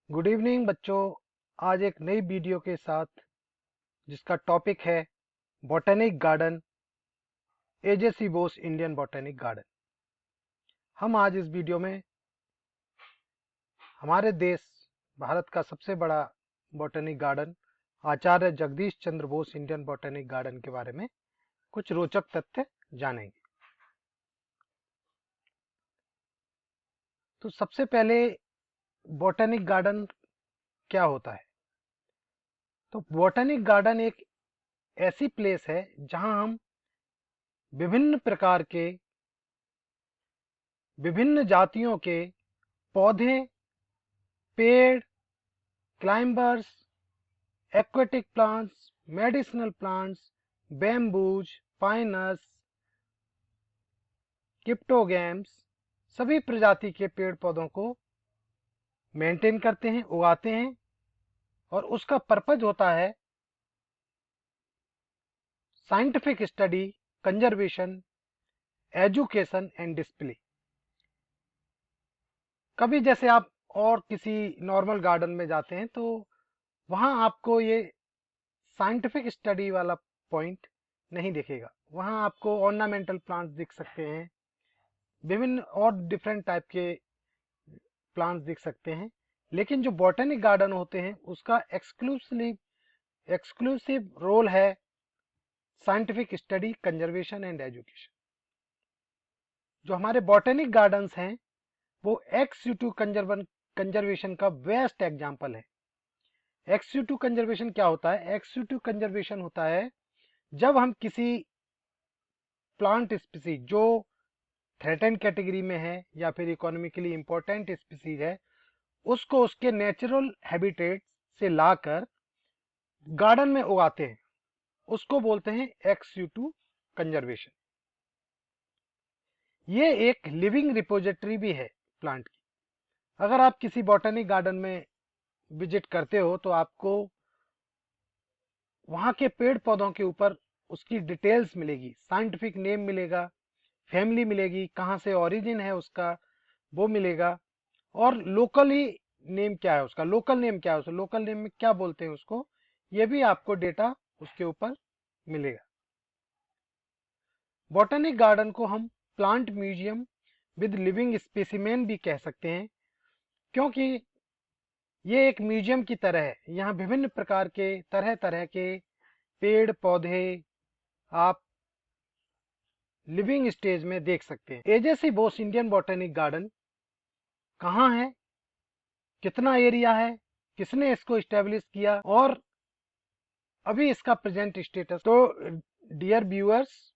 Good evening बच्चों। आज एक नई वीडियो के साथ जिसका टॉपिक है botanic garden, AJC Bose Indian botanic garden. हम आज इस वीडियो में हमारे देश भारत का सबसे बड़ा बॉटनिक गार्डन आचार्य Jagdish Chandra Bose Indian botanic garden के बारे में कुछ रोचक तथ्य जानेंगे। तो सबसे पहले बॉटनिक गार्डन क्या होता है? तो बॉटनिक गार्डन एक ऐसी प्लेस है जहां हम विभिन्न प्रकार के विभिन्न जातियों के पौधे, पेड़, climbers, aquatic plants, medicinal plants, bamboos, Pinus, cryptogams, सभी प्रजाति के पेड़ पौधों को मेंटेन करते हैं, उगाते हैं। और उसका पर्पज होता है scientific study, conservation, education and display. कभी जैसे आप और किसी नॉर्मल गार्डन में जाते हैं तो वहां आपको ये साइंटिफिक स्टडी वाला पॉइंट नहीं दिखेगा। वहां आपको ऑर्नामेंटल प्लांट्स दिख सकते हैं, विभिन्न और डिफरेंट टाइप के प्लांट्स दिख सकते हैं। लेकिन जो बॉटनिक गार्डन होते हैं उसका एक्सक्लूसिव रोल है scientific study, conservation and education. जो हमारे बॉटनिक गार्डन्स हैं वो एक्स-यू-टू कंजर्वेशन का बेस्ट एग्जाम्पल है। एक्स-यू-टू कंजर्वेशन क्या होता है? एक्स-यू-टू कंजर्वेशन होता है जब हम किसी प्लांट स्पीसीज जो थ्रेटन कैटेगरी में है या फिर इकोनॉमिकली इंपॉर्टेंट स्पीसीज है, उसको उसके नेचुरल हैबिटेट से लाकर गार्डन में उगाते हैं, उसको बोलते हैं एक्स-यू-टू कंजर्वेशन। ये एक लिविंग रिपोजिटरी भी है प्लांट की। अगर आप किसी बॉटनिक गार्डन में विजिट करते हो तो आपको वहां के पेड़ पौधों के ऊपर उसकी डिटेल्स मिलेगी, साइंटिफिक नेम मिलेगा, फैमिली मिलेगी, कहाँ से ओरिजिन है उसका वो मिलेगा, और लोकली नेम क्या है उसका, लोकल नेम क्या है उसका, लोकल नेम में क्या बोलते हैं उसको, ये भी आपको डेटा उसके ऊपर मिलेगा। बॉटनिक गार्डन को हम plant museum with living specimen भी कह सकते हैं, क्योंकि ये एक म्यूजियम की तरह है। यहाँ विभिन्न प्रकार के तरह तरह के पेड़ पौधे आप लिविंग स्टेज में देख सकते हैं। AJC Bose Indian botanic garden कहाँ है, कितना एरिया है, किसने इसको इस्टेब्लिश किया और अभी इसका प्रेजेंट स्टेटस। तो डियर व्यूअर्स,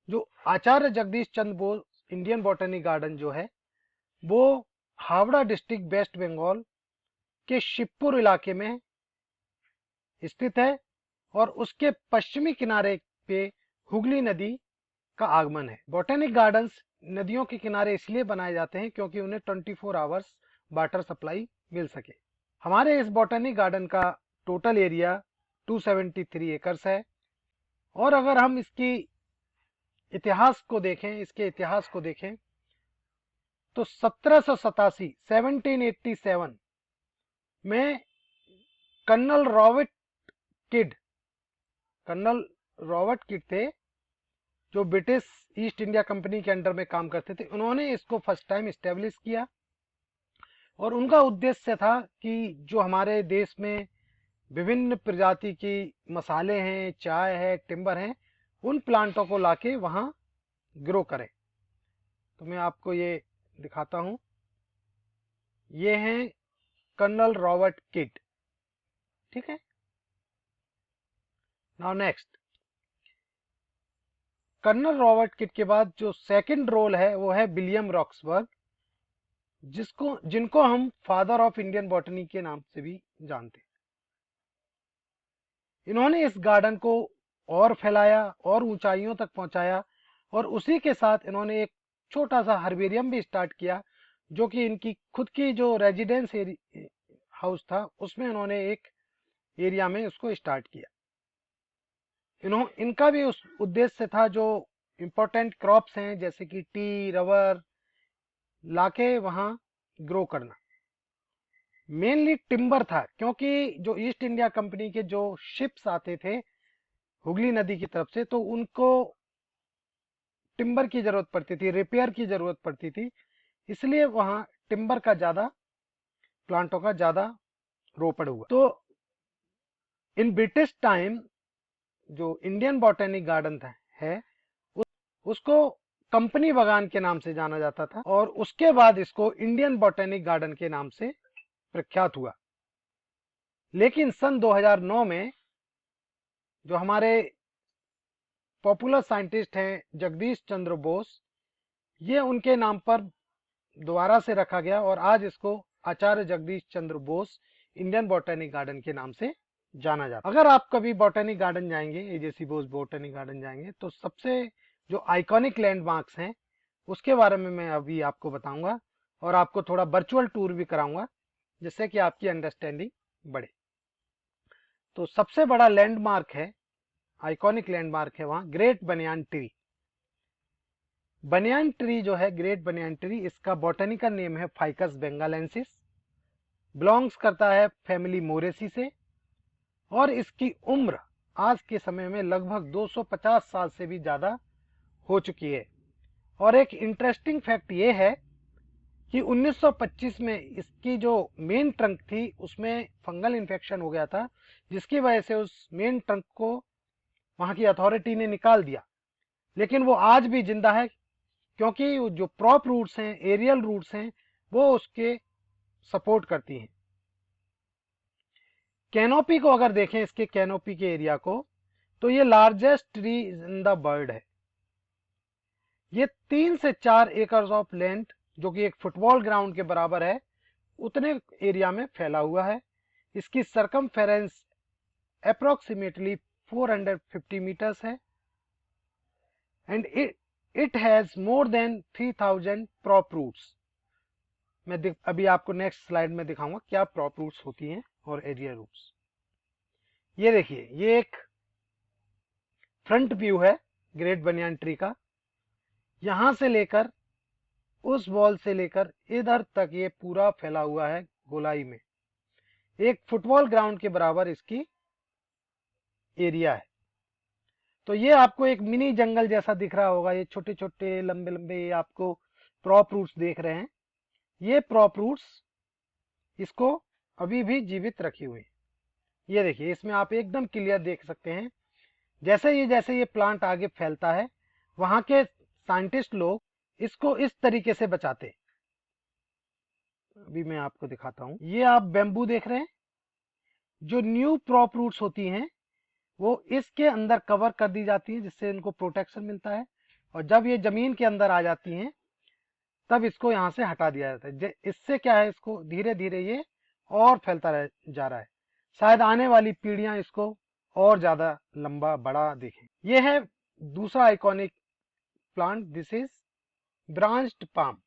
जो आचार्य Jagdish Chandra Bose Indian botanic garden जो है वो हावड़ा डिस्ट्रिक्ट, वेस्ट बंगाल के शिवपुर इलाके में स्थित है और उसके पश्चिमी किनारे पे हुगली नदी का आगमन है। बॉटनिक गार्डन्स नदियों के किनारे इसलिए बनाए जाते हैं क्योंकि उन्हें 24 आवर्स वाटर सप्लाई मिल सके। हमारे इस बॉटनिक गार्डन का टोटल एरिया 273 एकर्स है। और अगर हम इसके इतिहास को देखें तो 1787 में colonel Robert Kidd colonel Robert Kidd थे, जो ब्रिटिश ईस्ट इंडिया कंपनी के अंडर में काम करते थे। उन्होंने इसको फर्स्ट टाइम इस्टेब्लिश किया और उनका उद्देश्य था कि जो हमारे देश में विभिन्न प्रजाति की मसाले हैं, चाय है, टिम्बर हैं, उन प्लांटों को लाके वहां ग्रो करें। तो मैं आपको ये दिखाता हूं, ये हैं कर्नल रॉबर्ट किड। ठीक है, now next, colonel Robert Kidd के बाद जो सेकंड रोल है वो है विलियम रॉक्सबर्ग, जिनको हम फादर ऑफ इंडियन बॉटनी के नाम से भी जानते हैं। इन्होंने इस गार्डन को और फैलाया और ऊंचाइयों तक पहुंचाया और उसी के साथ इन्होंने एक छोटा सा हर्बेरियम भी स्टार्ट किया, जो कि इनकी खुद की जो रेजिडेंस हाउस था उसमें इन्होंने एक एरिया में उसको स्टार्ट किया। इनका भी उस उद्देश्य था जो इंपॉर्टेंट क्रॉप्स हैं जैसे कि टी, रबर लाके वहां ग्रो करना। मेनली टिम्बर था, क्योंकि जो ईस्ट इंडिया कंपनी के जो शिप्स आते थे हुगली नदी की तरफ से, तो उनको टिम्बर की जरूरत पड़ती थी, रिपेयर की जरूरत पड़ती थी, इसलिए वहां टिम्बर का ज्यादा, प्लांटों का ज्यादा रोपड़ हुआ। तो इन ब्रिटिश टाइम जो इंडियन बॉटेनिक गार्डन था है उस, उसको कंपनी बागान के नाम से जाना जाता था, और उसके बाद इसको इंडियन बॉटेनिक गार्डन के नाम से प्रख्यात हुआ। लेकिन सन 2009 में जो हमारे पॉपुलर साइंटिस्ट हैं जगदीश चंद्र बोस, ये उनके नाम पर दोबारा से रखा गया, और आज इसको आचार्य जगदीश चंद्र बोस इंडियन बॉटेनिक गार्डन के नाम से जाना जाता है। अगर आप कभी बॉटेनिक गार्डन जाएंगे, एजेसी बोस बॉटेनिक गार्डन जाएंगे, तो सबसे जो आइकॉनिक लैंडमार्क्स हैं उसके बारे में मैं अभी आपको बताऊंगा, और आपको थोड़ा वर्चुअल टूर भी कराऊंगा, जिससे कि आपकी अंडरस्टैंडिंग बढ़े। तो सबसे बड़ा लैंडमार्क है, आइकॉनिक लैंडमार्क है वहां great banyan tree. Banyan tree जो है, ग्रेट बनियान ट्री, इसका बॉटेनिकल नेम है फाइकस बेंगालेंसिस, बिलोंग्स करता है फैमिली मोरेसी से, और इसकी उम्र आज के समय में लगभग 250 साल से भी ज्यादा हो चुकी है। और एक इंटरेस्टिंग फैक्ट ये है कि 1925 में इसकी जो मेन ट्रंक थी उसमें फंगल इन्फेक्शन हो गया था, जिसकी वजह से उस मेन ट्रंक को वहां की अथॉरिटी ने निकाल दिया। लेकिन वो आज भी जिंदा है, क्योंकि जो प्रॉप रूट्स हैं, एरियल रूट्स हैं, वो उसके सपोर्ट करती हैं। कैनोपी को अगर देखें, इसके कैनोपी के एरिया को, तो ये largest tree in the world है। ये 3 से 4 एकर्स ऑफ लैंड, जो कि एक फुटबॉल ग्राउंड के बराबर है, उतने एरिया में फैला हुआ है। इसकी सरकमफेरेंस अप्रोक्सीमेटली 450 मीटर्स है, and it has more than 3000 prop roots. मैं अभी आपको नेक्स्ट स्लाइड में दिखाऊंगा क्या प्रॉप रूट्स होती हैं और एरिया रूट्स। ये देखिए, ये एक फ्रंट व्यू है ग्रेट बनियान ट्री का। यहां से लेकर उस वॉल से लेकर इधर तक ये पूरा फैला हुआ है गोलाई में। एक फुटबॉल ग्राउंड के बराबर इसकी एरिया है। तो ये आपको एक मिनी जंगल जैसा दिख रहा होगा, ये छोटे छोटे लंबे लंबे आपको प्रॉप रूट्स देख रहे हैं। ये प्रॉप रूट्स इसको अभी भी जीवित रखी हुई। ये देखिए, इसमें आप एकदम क्लियर देख सकते हैं। जैसे ये प्लांट आगे फैलता है, वहां के साइंटिस्ट लोग इसको इस तरीके से बचाते हैं। अभी मैं आपको दिखाता हूं। ये आप बेम्बू देख रहे हैं, जो न्यू प्रॉप रूट्स होती हैं वो इसके अंदर कवर कर दी जाती है, जिससे इनको प्रोटेक्शन मिलता है। और जब ये जमीन के अंदर आ जाती हैं, तब इसको यहाँ से हटा दिया जाता है। इससे क्या है, इसको धीरे धीरे ये और फैलता जा रहा है। शायद आने वाली पीढ़ियां इसको और ज्यादा लंबा बड़ा देखें। ये है दूसरा iconic plant, this is branched palm.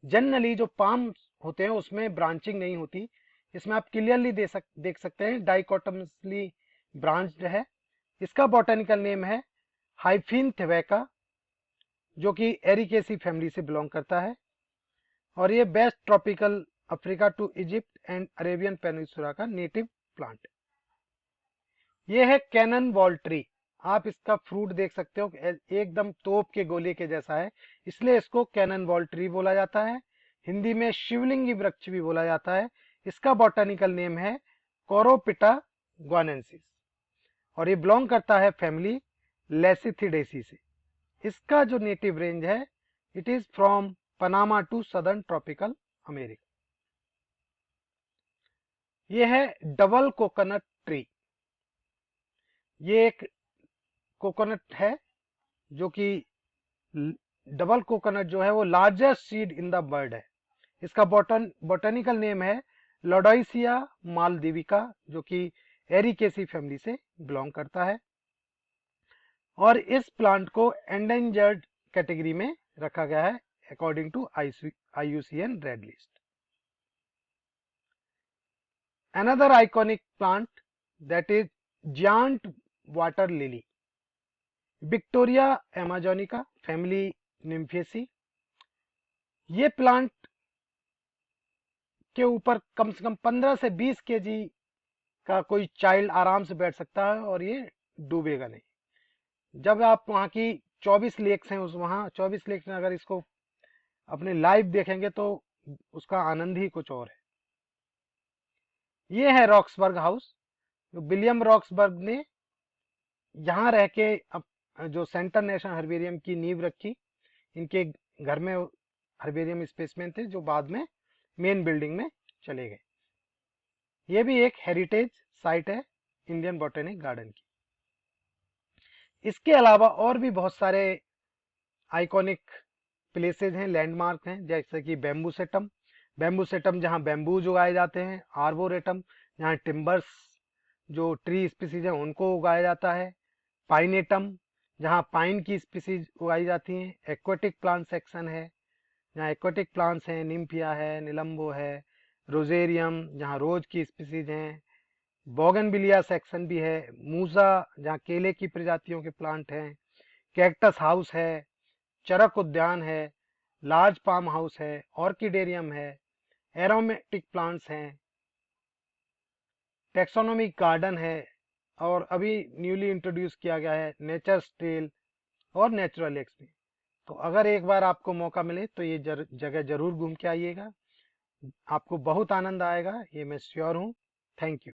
Generally जो पाम होते हैं उसमें ब्रांचिंग नहीं होती, इसमें आप क्लियरली देख सकते हैं डाइकोटमसली ब्रांच्ड है। इसका बॉटेनिकल नेम है हाइफिन थेवेका, जो कि एरिकेसी फैमिली से बिलोंग करता है, और ये best tropical Africa to Egypt and Arabian peninsula का नेटिव प्लांट। ये है कैनन बॉल ट्री। आप इसका फ्रूट देख सकते हो, एकदम तोप के गोले के जैसा है, इसलिए इसको कैनन बॉल ट्री बोला जाता है। हिंदी में शिवलिंगी वृक्ष भी बोला जाता है। इसका बॉटेनिकल नेम है कोरोपिटा ग्वानेंसिस, और ये बिलोंग करता है फैमिली लेसिथिडेसी से। इसका जो नेटिव रेंज है, it is from Panama to southern tropical America. ये है डबल कोकोनट ट्री। ये एक कोकोनट है, जो कि डबल कोकोनट जो है वो largest seed in the world है। इसका बॉटनिकल नेम है लोडोइसिया मालदीविका, जो कि एरिकेसी फैमिली से बिलोंग करता है, और इस प्लांट को एंडेंजर्ड कैटेगरी में रखा गया है according to IUCN red list. Another iconic plant that is giant water lily, Victoria amazonica family Nymphaeaceae. ये प्लांट के ऊपर कम से कम 15 से 20 केजी का कोई चाइल्ड आराम से बैठ सकता है और ये डूबेगा नहीं। जब आप वहाँ की 24 लेक्स हैं, उस वहाँ 24 लेक्स में अगर इसको अपने लाइव देखेंगे तो उसका आनंद ही कुछ और है। ये है रॉक्सबर्ग हाउस, जो विलियम रॉक्सबर्ग ने यहाँ रह के जो सेंट्रल नेशनल हर्बेरियम की नींव रखी। इनके घर में हर्बेरियम स्पेसिमेन थे जो बाद में मेन बिल्डिंग में चले गए। ये भी एक हेरिटेज साइट है इंडियन बॉटनिक गार्डन की। इसके अलावा और भी बहुत सारे आइकॉनिक प्लेसेस हैं, लैंडमार्क हैं, जैसे कि बैम्बू सेटम जहाँ बैम्बूज उगाए जाते हैं, आर्बोरेटम जहाँ टिम्बर्स जो ट्री स्पीसीज हैं उनको उगाया जाता है, पाइनेटम जहाँ पाइन की स्पीसीज उगाई जाती हैं, एक्वेटिक प्लांट सेक्शन है जहाँ एक्वेटिक प्लांट्स हैं, निम्फिया है, निलंबो है, रोजेरियम जहाँ रोज की स्पीसीज हैं, बोगनविलिया सेक्शन भी है, मूसा जहाँ केले की प्रजातियों के प्लांट हैं, कैक्टस हाउस है, चरक उद्यान है, लार्ज पाम हाउस है, ऑर्किडेरियम है, एरोमेटिक प्लांट्स हैं, टेक्सोनोमिक गार्डन है, और अभी न्यूली इंट्रोड्यूस किया गया है नेचर्स ट्रेल और नेचुरल लेक्स भी। तो अगर एक बार आपको मौका मिले तो ये जगह जरूर घूम के आइएगा, आपको बहुत आनंद आएगा, ये मैं श्योर हूँ। Thank you.